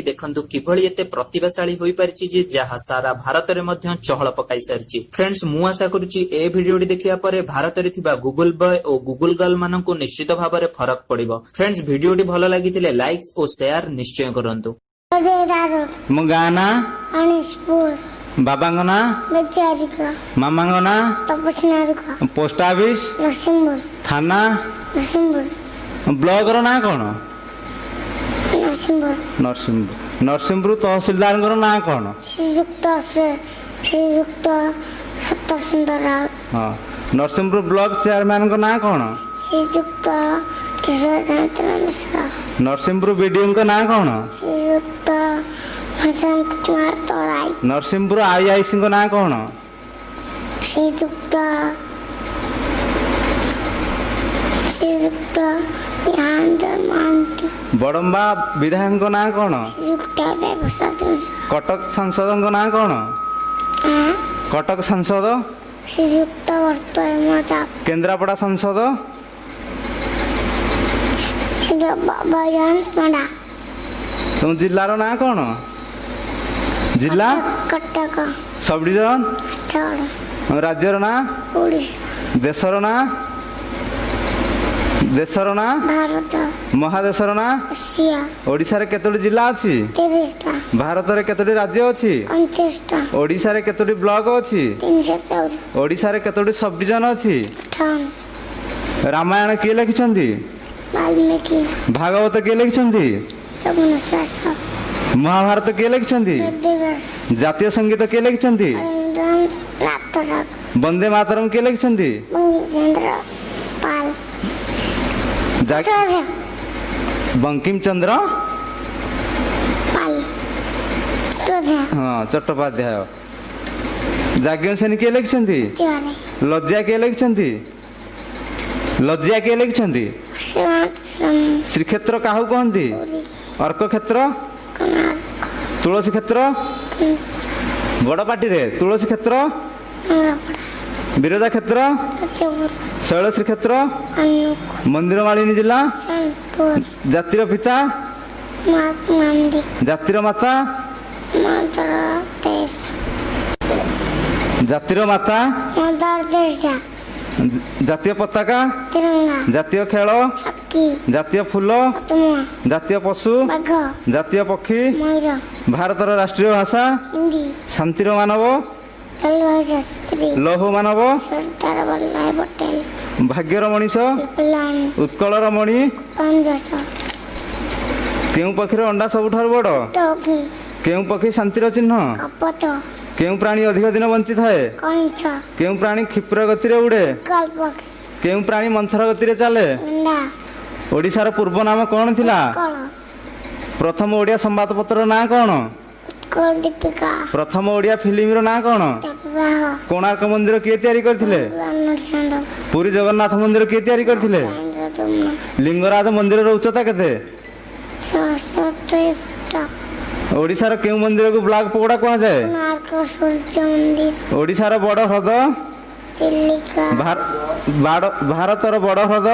देखंतु किभଳି एते प्रतिभाशाली होई परिछि जे जहा सारा भारत रे मध्य चहल पकाई सारिछि। फ्रेंड्स मु आशा करूछि ए भिडियोटी देखिया परे भारत रे थिबा गूगल बॉय और गूगल गर्ल माननकु निश्चित भाबरे फरक पड़िबो। फ्रेंड्स भिडियोटी भलो लागितिले लाइक्स और शेयर निश्चय करंतु। मो गाना अनिसपुर बाबांगना बेचारिका मामांगना तपस्नारुका पोस्ट ऑफिस नरसिंहपुर थाना नरसिंहपुर ब्लॉक रो ना कोन नरसिंहपुर नरसिंहपुर तहसीलदार ना कोन श्रीयुक्त सत्य सुंदर राउत। हां नरसिंहपुर ब्लॉक चेयरमैन को ना कोन श्रीयुक्त किशोर चंद्र मिश्रा। नरसिंहपुर बीडीओ को ना कोन श्रीयुक्त वसंत कुमार तोराई। नरसिंहपुर आईआईसी को ना कोन श्रीयुक्त ज्ञानधर महांती। बड़म्बा विधायक को ना कोन श्रीयुक्त देवप्रसाद मिश्रा। कटक सांसद को ना कोन कटक सांसद श्रीयुक्त वर्तमान केंद्रापड़ा सांसद बयान पड़ा। तुम जिल्लार ना कोन जिला कटक सब डिवीजन आठगड़ राज्यर ना ओडिशा देशर ना भारत महादेशर ना एशिया ओडिशा रे केतोटी जिला अछि 30टा भारत रे केतोटी राज्य अछि 29टा ओडिशा रे केतोटी ब्लॉक अछि 314 ओडिशा रे केतोटी सब डिवीजन अछि 58 रामायण किए लिखिछंती वाल्मीकि भागवत किए लिखिछंती जगन्नाथ दास महाभारत किए लिखिछंती वेदव्यास जातीय संगीत किए लिखिछंती रवींद्रनाथ ठाकुर वंदे मातरम किए लिखिछंती बंकिमचंद्र पाल बंकिम चंद्र पाल हाँ चट्टोपाध्याय जाज्ञ सेन किए लिखिछंती लज्जा किए लिखिछंती लज्जा किए लिखिछंती श्रीक्षेत्र काहू कहंती अर्क क्षेत्र तुलसी क्षेत्र गड़पाटी रे तुलसी क्षेत्र विरजा क्षेत्र शैलश्री क्षेत्र मंदिर मालिनी जिला जातिर पिता जातिर माता जातिर माता जातीय पताका जातीय खेल जातीय फूल जातीय पशु जातीय पक्षी भारतर राष्ट्रीय भाषा शांतिर मानव लौह मानव सरदार वल्लभ पटेल भाग्यर मनीष उत्कलर मणि केउ पक्षीर अंडा सबुठार बड़ केउ पक्षी शांतिर चिन्ह केउ प्राणी अधिक दिन बंची थाए केउ प्राणी क्षिप्र गति रे उड़े केउ प्राणी मंथर गति रे चले ओडिशार पूर्व नाम कौन थिला प्रथम ओडिया संवाद पत्र ना कौन प्रथम ओडिया फिल्म रो ना कौन कोणार्क मंदिर किए तैयारी करथिले पुरी जगन्नाथ मंदिर किए तैयारी करथिले लिंगराज मंदिर रो उच्चता केते ओडिशार केउ मंदिर को ब्लैक पकोड़ा कहा जाए सूर्य मंदिर ओडिशार बड़ ह्रद चिलिका भारतर बड़ ह्रद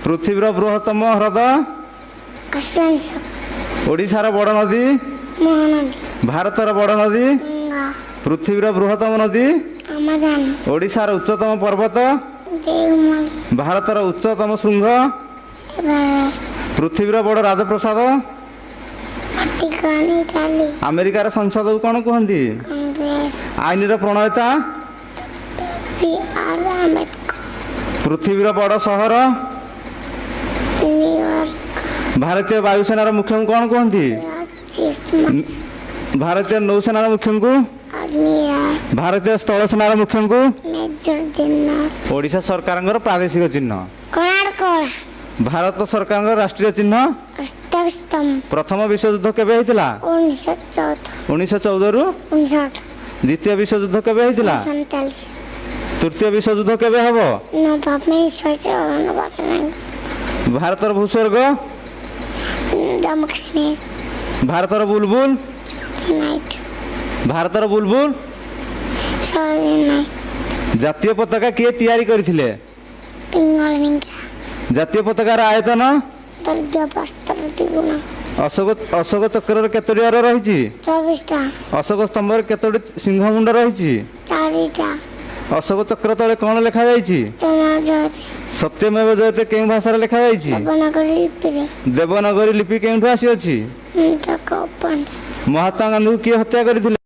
पृथ्वीर बृहत्तम ह्रद ओडिशार बड़ नदी महानदी भारतर बड़ नदी पृथ्वीर बृहत्तम नदी ओडिशार उच्चतम पर्वत भारतर उच्चतम श्रृंग पृथ्वीर बड़ राजप्रसाद अमेरिकार संसद को कौन कहती आईन प्रणेता पृथ्वीर बड़ सहर भारतीय वायुसेनार मुख्य कौन कहती भारतीय नौसेनार मुख्य को भारतीय स्थल सेनार मुख्य को ओडिशा सरकार प्रादेशिक चिन्ह भारत सरकार राष्ट्रीय चिन्ह प्रथम विश्व युद्ध केबे होइतिला 1914 रु द्वितीय विश्व युद्ध केबे होइतिला तृतीय विश्व युद्ध केबे हबो भारतर भूस्वर्ग जम्मू कश्मीर भारतर बुलबुल भारतर बुलबुल जातीय पताका किए तैयारी करथिले जातीय पताकार आयतन दर्जा 5 गुना ଅଶୋକ ଚକ୍ରରେ କେତୋଟି ଅର ରହିଛି? 24ଟା। ଅଶୋକ ସ୍ତମ୍ଭରେ କେତୋଟି ସିଂହ ମୁଣ୍ଡ ରହିଛି? 4ଟା। ଅଶୋକ ଚକ୍ର ତଳେ କଣ ଲେଖାଯାଇଛି? ସତ୍ୟମେବ ଜୟତେ କେଉଁ ଭାଷାରେ ଲେଖାଯାଇଛି? ଦେବନାଗରୀ ଲିପିରେ। ଦେବନାଗରୀ ଲିପି କେଉଁଠୁ ଆସିଅଛି? ଉପନିଷଦ। ମହାତ୍ମା ଗାନ୍ଧୀଙ୍କୁ କିଏ ହତ୍ୟା କରିଥିଲେ?